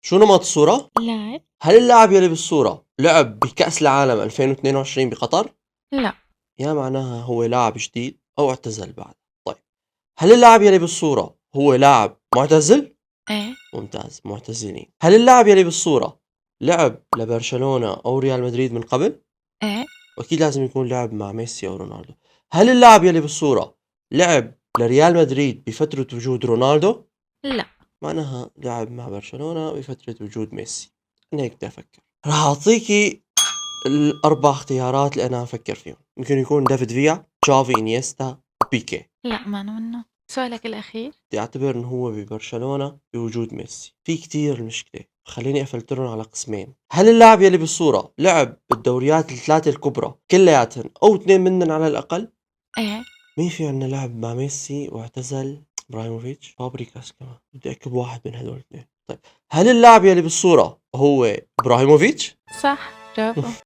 شو نمط الصورة؟ لاعب. هل اللاعب يلي بالصورة لعب بكأس العالم 2022 بقطر؟ لا. يا معناها هو لاعب جديد أو اعتزل بعد. طيب، هل اللاعب يلي بالصورة هو لاعب معتزل؟ ايه. ممتاز، معتزلين. هل اللاعب يلي بالصورة لعب لبرشلونة أو ريال مدريد من قبل؟ ايه. وأكيد لازم يكون لعب مع ميسي أو رونالدو. هل اللاعب يلي بالصورة لعب لريال مدريد بفترة وجود رونالدو؟ لا. معناها لعب مع برشلونة بفترة وجود ميسي. أنا هيك بدي أفكر. راح أعطيكي الأربع اختيارات اللي أنا أفكر فيهم. ممكن يكون دافيد فيا، تشافي، إنيستا، بيكي. لا، ما أنا منه. سؤالك الأخير. بدي أعتبر إنه هو ببرشلونة بوجود ميسي. في كتير المشكلة، خليني أفلترهم على قسمين. هل اللاعب يلي بالصورة لعب بالدوريات الثلاثة الكبرى كلياتهن أو اثنين منهم على الأقل؟ ايه. مين في عنا لعب مع ميسي واعتزل؟ ابراهيموفيتش، فابريكاس كمان. بدي أكب واحد من هدول الاثنين. طيب، هل اللاعب يلي بالصورة هو ابراهيموفيتش؟ صح، برافو.